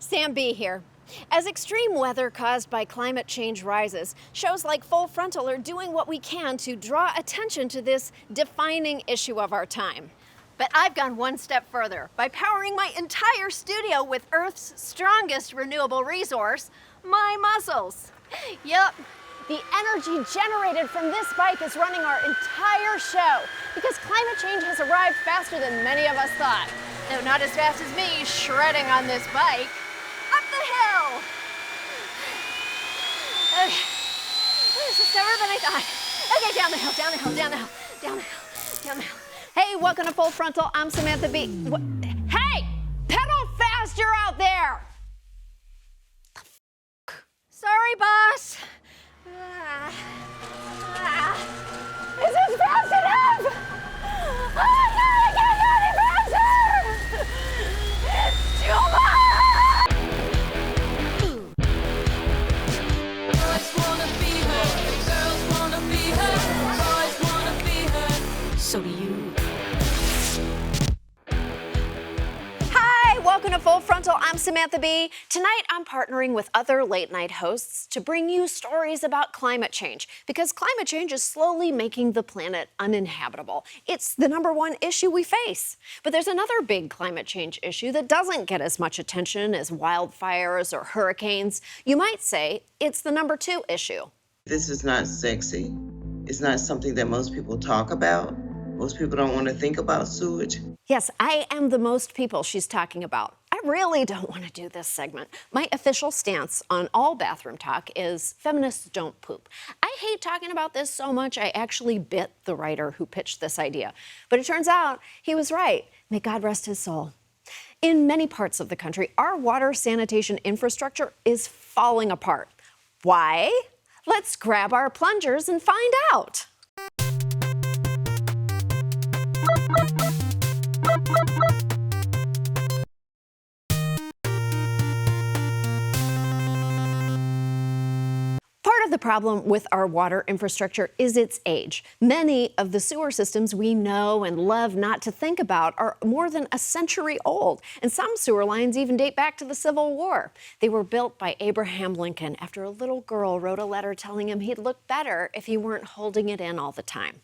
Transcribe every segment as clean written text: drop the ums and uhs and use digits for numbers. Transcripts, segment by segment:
Sam B here. As extreme weather caused by climate change rises, shows like Full Frontal are doing what we can to draw attention to this defining issue of our time. But I've gone one step further by powering my entire studio with Earth's strongest renewable resource, my muscles. Yup, the energy generated from this bike is running our entire show because climate change has arrived faster than many of us thought. Though not as fast as me shredding on this bike. Up the hill! Okay, this is slower than I thought. Okay, down the hill, down the hill, down the hill, down the hill, down the hill. Hey, welcome to Full Frontal. I'm Samantha B. Hey, pedal faster out there! Sorry, boss. Is this fast enough? I can't get any faster! It's too much! Boys wanna be her, girls wanna be her, boys wanna be her, so do you. Hi, welcome to Full Frontal. I'm Samantha B. Tonight, I'm partnering with other late-night hosts to bring you stories about climate change, because climate change is slowly making the planet uninhabitable. It's the #1 issue we face. But there's another big climate change issue that doesn't get as much attention as wildfires or hurricanes. You might say it's the #2 issue. This is not sexy. It's not something that most people talk about. Most people don't want to think about sewage. Yes, I am the most people she's talking about. I really don't want to do this segment. My official stance on all bathroom talk is feminists don't poop. I hate talking about this so much, I actually bit the writer who pitched this idea. But it turns out he was right. May God rest his soul. In many parts of the country, our water sanitation infrastructure is falling apart. Why? Let's grab our plungers and find out. Part of the problem with our water infrastructure is its age. Many of the sewer systems we know and love not to think about are more than a century old, and some sewer lines even date back to the Civil War. They were built by Abraham Lincoln after a little girl wrote a letter telling him he'd look better if he weren't holding it in all the time.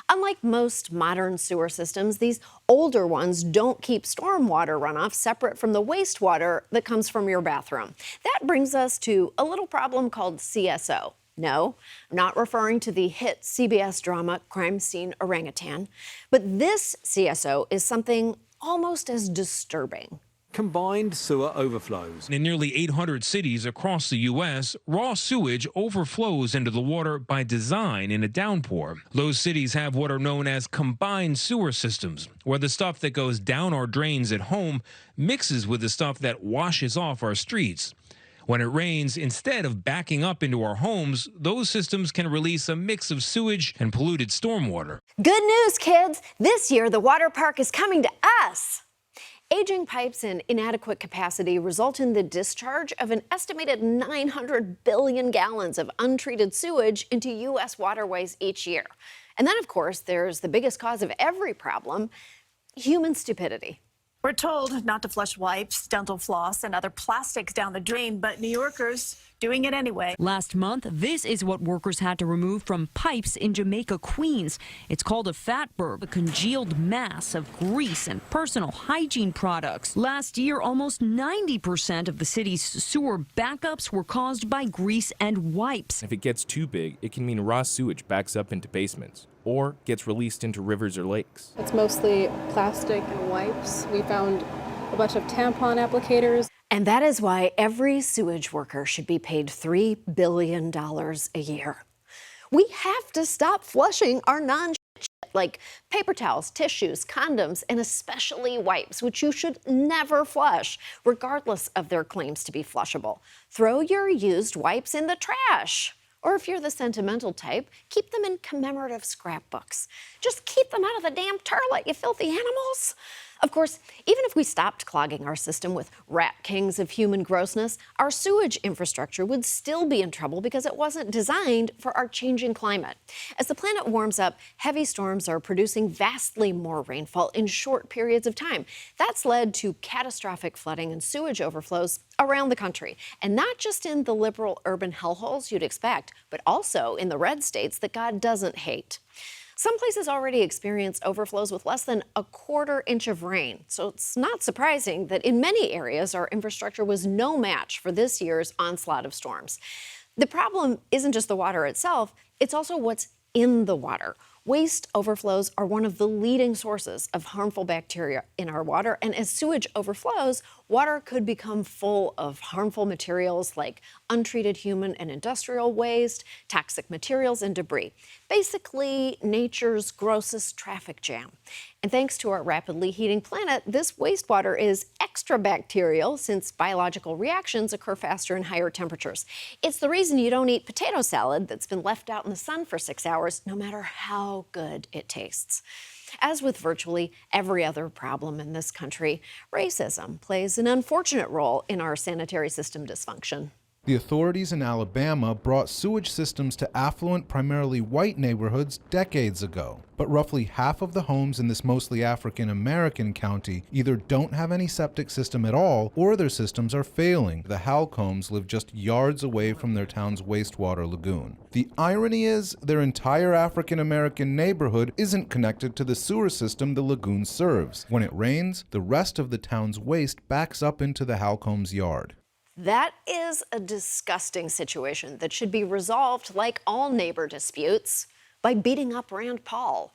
Unlike most modern sewer systems, these older ones don't keep stormwater runoff separate from the wastewater that comes from your bathroom. That brings us to a little problem called CSO. No, I'm not referring to the hit CBS drama Crime Scene Orangutan, but this CSO is something almost as disturbing. Combined sewer overflows. In nearly 800 cities across the U.S., raw sewage overflows into the water by design in a downpour. Those cities have what are known as combined sewer systems, where the stuff that goes down our drains at home mixes with the stuff that washes off our streets. When it rains, instead of backing up into our homes, those systems can release a mix of sewage and polluted stormwater. Good news, kids! This year, the water park is coming to us. Aging pipes and inadequate capacity result in the discharge of an estimated 900 billion gallons of untreated sewage into U.S. waterways each year. And then, of course, there's the biggest cause of every problem, human stupidity. We're told not to flush wipes, dental floss, and other plastics down the drain, but New Yorkers doing it anyway. Last month, this is what workers had to remove from pipes in Jamaica, Queens. It's called a fatberg, a congealed mass of grease and personal hygiene products. Last year, almost 90% of the city's sewer backups were caused by grease and wipes. If it gets too big, it can mean raw sewage backs up into basements or gets released into rivers or lakes. It's mostly plastic and wipes. We found a bunch of tampon applicators. And that is why every sewage worker should be paid $3 billion a year. We have to stop flushing our non-shit like paper towels, tissues, condoms, and especially wipes, which you should never flush, regardless of their claims to be flushable. Throw your used wipes in the trash. Or if you're the sentimental type, keep them in commemorative scrapbooks. Just keep them out of the damn toilet, you filthy animals. Of course, even if we stopped clogging our system with rat kings of human grossness, our sewage infrastructure would still be in trouble because it wasn't designed for our changing climate. As the planet warms up, heavy storms are producing vastly more rainfall in short periods of time. That's led to catastrophic flooding and sewage overflows around the country, and not just in the liberal urban hellholes you'd expect, but also in the red states that God doesn't hate. Some places already experience overflows with less than a quarter inch of rain, so it's not surprising that in many areas our infrastructure was no match for this year's onslaught of storms. The problem isn't just the water itself, it's also what's in the water. Waste overflows are one of the leading sources of harmful bacteria in our water, and as sewage overflows, water could become full of harmful materials like untreated human and industrial waste, toxic materials, and debris. Basically, nature's grossest traffic jam. And thanks to our rapidly heating planet, this wastewater is extra bacterial since biological reactions occur faster in higher temperatures. It's the reason you don't eat potato salad that's been left out in the sun for 6 hours, no matter how good it tastes. As with virtually every other problem in this country, racism plays an unfortunate role in our sanitary system dysfunction. The authorities in Alabama brought sewage systems to affluent, primarily white neighborhoods decades ago. But roughly half of the homes in this mostly African-American county either don't have any septic system at all, or their systems are failing. The Halcombs live just yards away from their town's wastewater lagoon. The irony is, their entire African-American neighborhood isn't connected to the sewer system the lagoon serves. When it rains, the rest of the town's waste backs up into the Halcombs' yard. That is a disgusting situation that should be resolved, like all neighbor disputes, by beating up Rand Paul.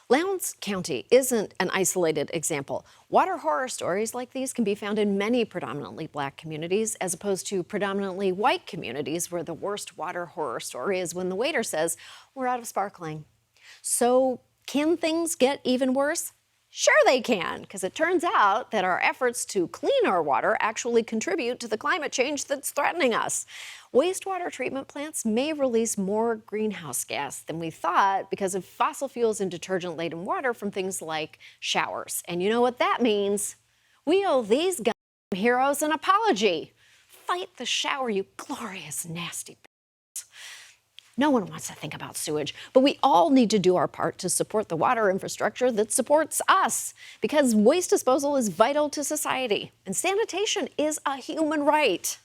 Lowndes County isn't an isolated example. Water horror stories like these can be found in many predominantly black communities, as opposed to predominantly white communities where the worst water horror story is when the waiter says, "We're out of sparkling." So can things get even worse? Sure they can, because it turns out that our efforts to clean our water actually contribute to the climate change that's threatening us. Wastewater treatment plants may release more greenhouse gas than we thought because of fossil fuels and detergent-laden water from things like showers. And you know what that means? We owe these goddamn heroes an apology. Fight the shower, you glorious, nasty. No one wants to think about sewage, but we all need to do our part to support the water infrastructure that supports us, because waste disposal is vital to society, and sanitation is a human right.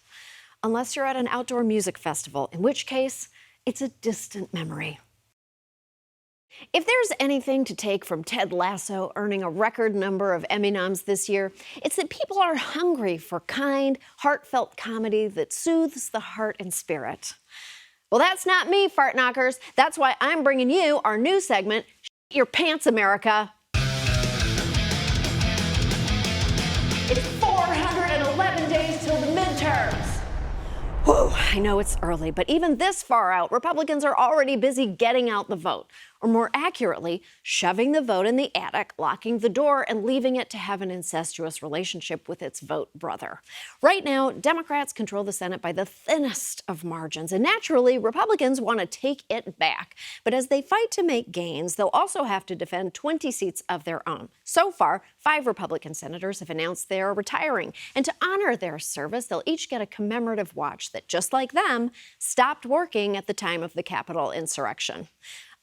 Unless you're at an outdoor music festival, in which case, it's a distant memory. If there's anything to take from Ted Lasso earning a record number of Emmy noms this year, it's that people are hungry for kind, heartfelt comedy that soothes the heart and spirit. Well, that's not me, fart knockers. That's why I'm bringing you our new segment, Shit Your Pants, America. It's 411 days till the midterms. Whew, I know it's early, but even this far out, Republicans are already busy getting out the vote. Or more accurately, shoving the vote in the attic, locking the door, and leaving it to have an incestuous relationship with its vote brother. Right now, Democrats control the Senate by the thinnest of margins, and naturally, Republicans want to take it back. But as they fight to make gains, they'll also have to defend 20 seats of their own. So far, 5 Republican senators have announced they are retiring, and to honor their service, they'll each get a commemorative watch that, just like them, stopped working at the time of the Capitol insurrection.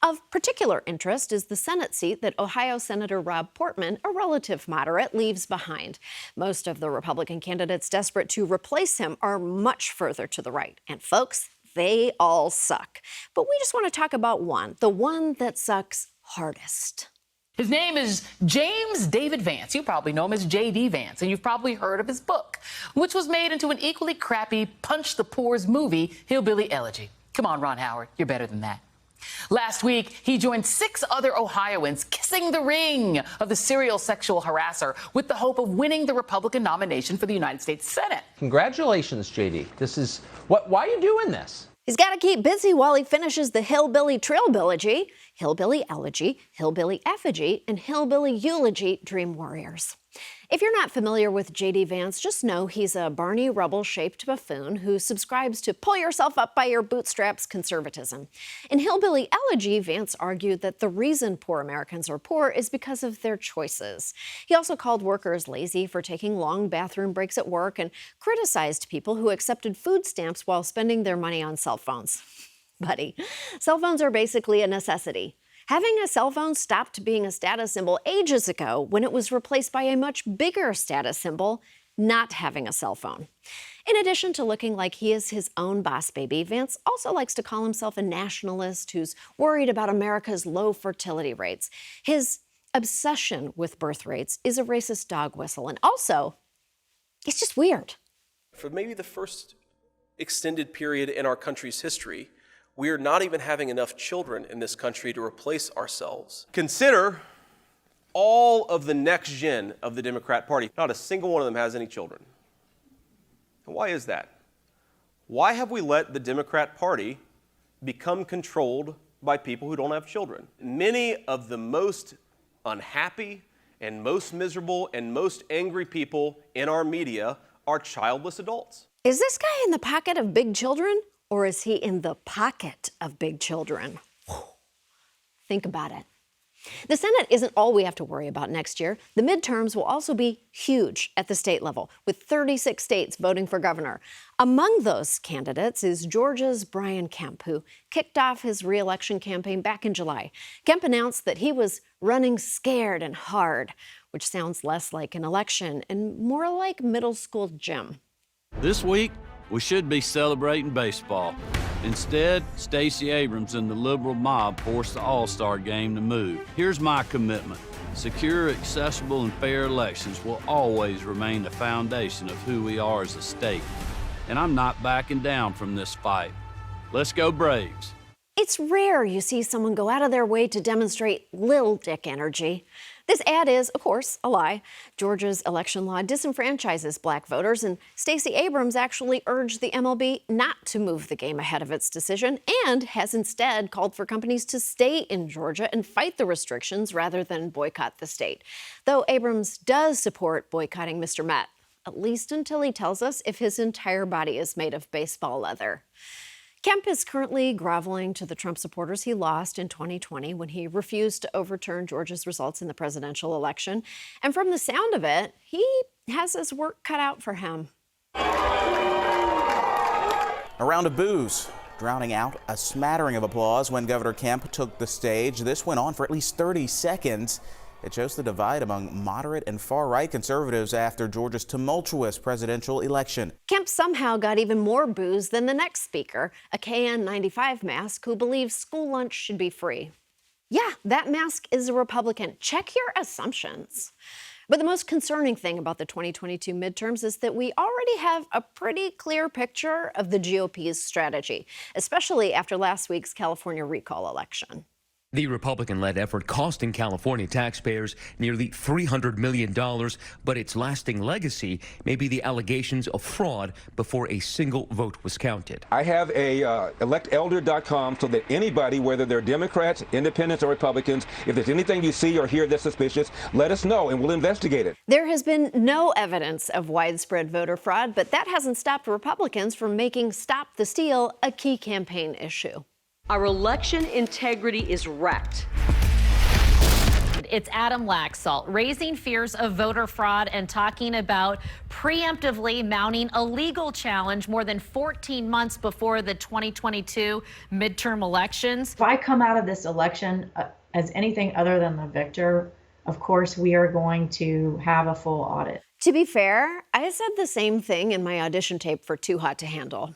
Of particular interest is the Senate seat that Ohio Senator Rob Portman, a relative moderate, leaves behind. Most of the Republican candidates desperate to replace him are much further to the right. And folks, they all suck. But we just want to talk about one, the one that sucks hardest. His name is James David Vance. You probably know him as J.D. Vance, and you've probably heard of his book, which was made into an equally crappy Punch the Pores movie, Hillbilly Elegy. Come on, Ron Howard, you're better than that. Last week, he joined 6 other Ohioans kissing the ring of the serial sexual harasser with the hope of winning the Republican nomination for the United States Senate. Congratulations, JD. Why are you doing this? He's got to keep busy while he finishes the Hillbilly Trillbillogy, Hillbilly Elegy, Hillbilly Effigy, and Hillbilly Eulogy Dream Warriors. If you're not familiar with J.D. Vance, just know he's a Barney Rubble-shaped buffoon who subscribes to pull yourself up by your bootstraps conservatism. In Hillbilly Elegy, Vance argued that the reason poor Americans are poor is because of their choices. He also called workers lazy for taking long bathroom breaks at work and criticized people who accepted food stamps while spending their money on cell phones. Buddy, cell phones are basically a necessity. Having a cell phone stopped being a status symbol ages ago when it was replaced by a much bigger status symbol, not having a cell phone. In addition to looking like he is his own boss baby, Vance also likes to call himself a nationalist who's worried about America's low fertility rates. His obsession with birth rates is a racist dog whistle, and also, it's just weird. For maybe the first extended period in our country's history, we are not even having enough children in this country to replace ourselves. Consider all of the next gen of the Democrat Party. Not a single one of them has any children. And why is that? Why have we let the Democrat Party become controlled by people who don't have children? Many of the most unhappy and most miserable and most angry people in our media are childless adults. Is this guy in the pocket of big children? Or is he in the pocket of big children? Think about it. The Senate isn't all we have to worry about next year. The midterms will also be huge at the state level, with 36 states voting for governor. Among those candidates is Georgia's Brian Kemp, who kicked off his re-election campaign back in July. Kemp announced that he was running scared and hard, which sounds less like an election and more like middle school gym. This week, we should be celebrating baseball. Instead, Stacey Abrams and the liberal mob forced the All-Star game to move. Here's my commitment. Secure, accessible, and fair elections will always remain the foundation of who we are as a state. And I'm not backing down from this fight. Let's go Braves. It's rare you see someone go out of their way to demonstrate lil dick energy. This ad is, of course, a lie. Georgia's election law disenfranchises black voters, and Stacey Abrams actually urged the MLB not to move the game ahead of its decision and has instead called for companies to stay in Georgia and fight the restrictions rather than boycott the state. Though Abrams does support boycotting Mr. Met, at least until he tells us if his entire body is made of baseball leather. Kemp is currently groveling to the Trump supporters he lost in 2020 when he refused to overturn Georgia's results in the presidential election. And from the sound of it, he has his work cut out for him. A round of boos, drowning out a smattering of applause when Governor Kemp took the stage. This went on for at least 30 seconds. It shows the divide among moderate and far-right conservatives after Georgia's tumultuous presidential election. Kemp somehow got even more boos than the next speaker, a KN95 mask who believes school lunch should be free. Yeah, that mask is a Republican. Check your assumptions. But the most concerning thing about the 2022 midterms is that we already have a pretty clear picture of the GOP's strategy, especially after last week's California recall election. The Republican-led effort costing California taxpayers nearly $300 million, but its lasting legacy may be the allegations of fraud before a single vote was counted. I have a electelder.com so that anybody, whether they're Democrats, Independents, or Republicans, if there's anything you see or hear that's suspicious, let us know and we'll investigate it. There has been no evidence of widespread voter fraud, but that hasn't stopped Republicans from making Stop the Steal a key campaign issue. Our election integrity is wrecked. It's Adam Laxalt raising fears of voter fraud and talking about preemptively mounting a legal challenge more than 14 months before the 2022 midterm elections. If I come out of this election as anything other than the victor, of course, we are going to have a full audit. To be fair, I said the same thing in my audition tape for Too Hot to Handle.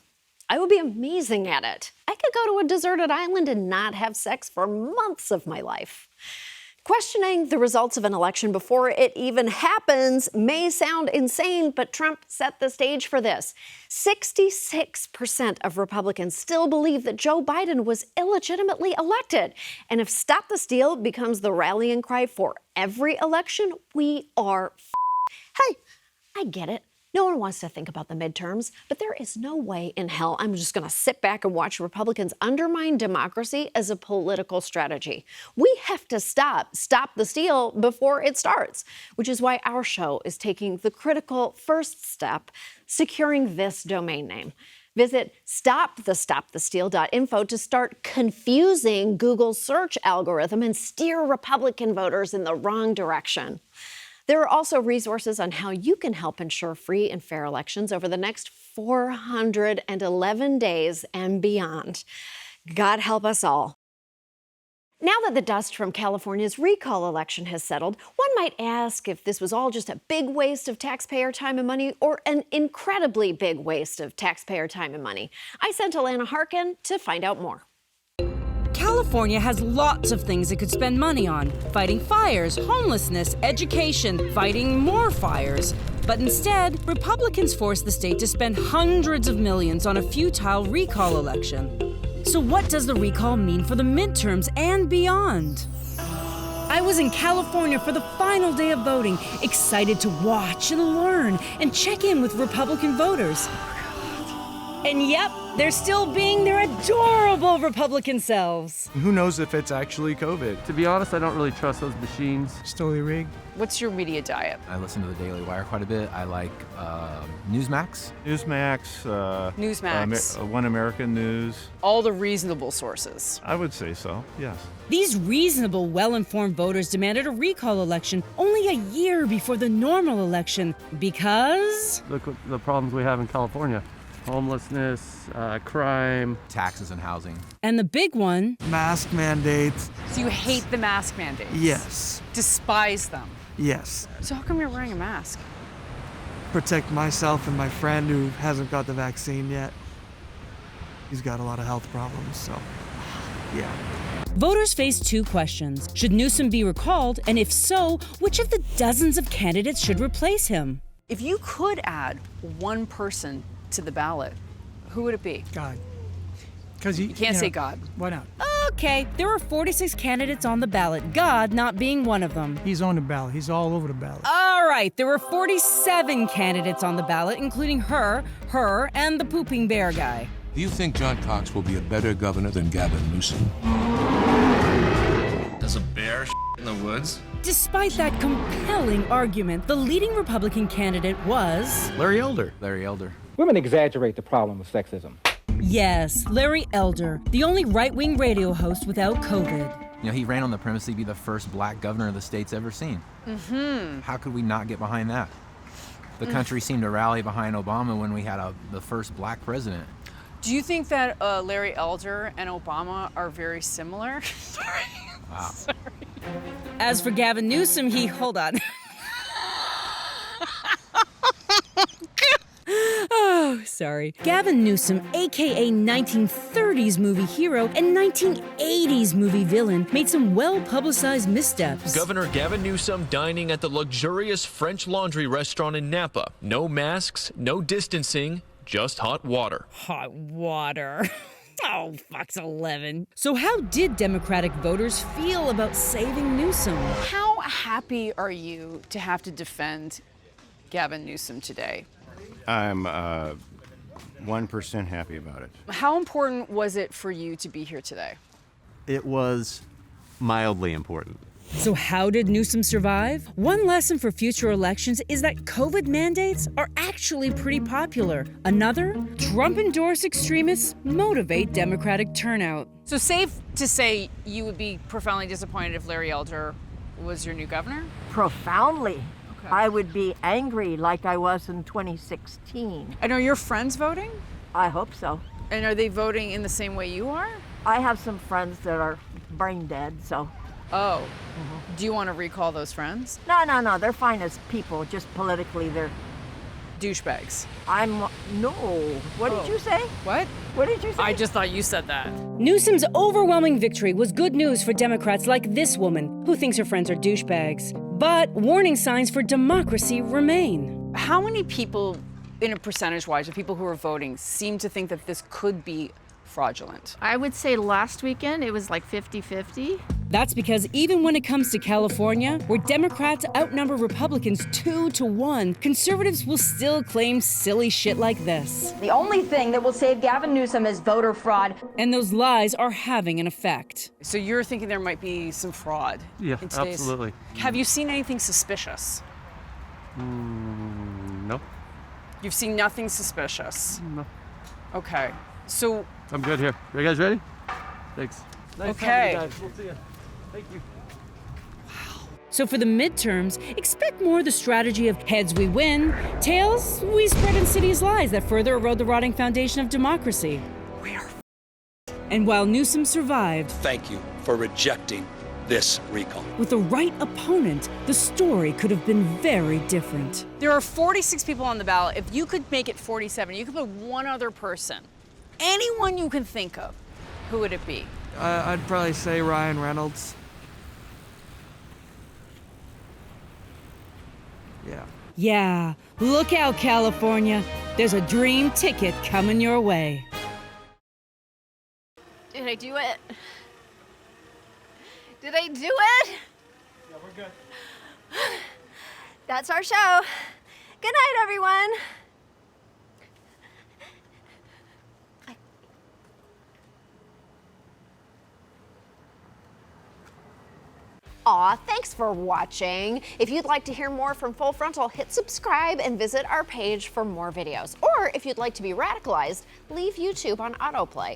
I would be amazing at it. I could go to a deserted island and not have sex for months of my life. Questioning the results of an election before it even happens may sound insane, but Trump set the stage for this. 66% of Republicans still believe that Joe Biden was illegitimately elected. And if Stop the Steal becomes the rallying cry for every election, we are Hey, I get it. No one wants to think about the midterms, but there is no way in hell I'm just going to sit back and watch Republicans undermine democracy as a political strategy. We have to stop the steal before it starts, which is why our show is taking the critical first step, securing this domain name. Visit stopthesteal.info to start confusing Google's search algorithm and steer Republican voters in the wrong direction. There are also resources on how you can help ensure free and fair elections over the next 411 days and beyond. God help us all. Now that the dust from California's recall election has settled, one might ask if this was all just a big waste of taxpayer time and money or an incredibly big waste of taxpayer time and money. I sent Alana Harkin to find out more. California has lots of things it could spend money on. Fighting fires, homelessness, education, fighting more fires. But instead, Republicans forced the state to spend hundreds of millions on a futile recall election. So what does the recall mean for the midterms and beyond? I was in California for the final day of voting, excited to watch and learn and check in with Republican voters. And yep, they're still being their adorable Republican selves. Who knows if it's actually COVID? To be honest, I don't really trust those machines. It's totally rigged. What's your media diet? I listen to the Daily Wire quite a bit. I like Newsmax. Newsmax. One American News. All the reasonable sources. I would say so, yes. These reasonable, well-informed voters demanded a recall election only a year before the normal election because... Look at the problems we have in California. Homelessness, crime. Taxes and housing. And the big one... Mask mandates. So you hate the mask mandates? Yes. Despise them? Yes. So how come you're wearing a mask? Protect myself and my friend who hasn't got the vaccine yet. He's got a lot of health problems, so yeah. Voters face two questions. Should Newsom be recalled? And if so, which of the dozens of candidates should replace him? If you could add one person to the ballot, who would it be? God. Because you can't say God. Why not? Okay, there are 46 candidates on the ballot, God not being one of them. He's on the ballot. He's all over the ballot. All right, there were 47 candidates on the ballot, including her, and the pooping bear guy. Do you think John Cox will be a better governor than Gavin Newsom? Does a bear in the woods? Despite that compelling argument, the leading Republican candidate was... Larry Elder. Larry Elder. Women exaggerate the problem of sexism. Yes, Larry Elder, the only right-wing radio host without COVID. You know, he ran on the premise he'd be the first black governor the state's ever seen. Mm-hmm. How could we not get behind that? The country seemed to rally behind Obama when we had the first black president. Do you think that Larry Elder and Obama are very similar? Sorry. Wow. Sorry. As for Gavin Newsom, hold on. Oh, sorry. Gavin Newsom, aka 1930s movie hero and 1980s movie villain, made some well-publicized missteps. Governor Gavin Newsom dining at the luxurious French Laundry restaurant in Napa. No masks, no distancing, just hot water. Hot water. Oh, Fox 11. So how did Democratic voters feel about saving Newsom? How happy are you to have to defend Gavin Newsom today? I'm 1% happy about it. How important was it for you to be here today? It was mildly important. So how did Newsom survive? One lesson for future elections is that COVID mandates are actually pretty popular. Another, Trump-endorsed extremists motivate Democratic turnout. So safe to say you would be profoundly disappointed if Larry Elder was your new governor? Profoundly. Okay. I would be angry like I was in 2016. And are your friends voting? I hope so. And are they voting in the same way you are? I have some friends that are brain dead, so. Oh. Mm-hmm. Do you want to recall those friends? No. They're fine as people. Just politically, they're douchebags. No. What did you say? What? What did you say? I just thought you said that. Newsom's overwhelming victory was good news for Democrats like this woman, who thinks her friends are douchebags. But warning signs for democracy remain. How many people, in a percentage-wise, of people who are voting seem to think that this could be fraudulent? I would say last weekend it was like 50-50. That's because even when it comes to California, where Democrats outnumber Republicans 2-1, conservatives will still claim silly shit like this. The only thing that will save Gavin Newsom is voter fraud. And those lies are having an effect. So you're thinking there might be some fraud? Yeah, in today's... absolutely. Have you seen anything suspicious? No. You've seen nothing suspicious? No. Okay. So... I'm good here. Are you guys ready? Thanks. Nice Okay. having you guys. We'll see you. Thank you. So for the midterms, expect more of the strategy of heads we win, tails we spread insidious lies that further erode the rotting foundation of democracy. We are And while Newsom survived, Thank you for rejecting this recall. with the right opponent, the story could have been very different. There are 46 people on the ballot. If you could make it 47, you could put one other person, anyone you can think of, who would it be? I'd probably say Ryan Reynolds. Yeah. Yeah, look out, California. There's a dream ticket coming your way. Did I do it? Did I do it? Yeah, we're good. That's our show. Good night, everyone. Aw, thanks for watching. If you'd like to hear more from Full Frontal, hit subscribe and visit our page for more videos. Or if you'd like to be radicalized, leave YouTube on autoplay.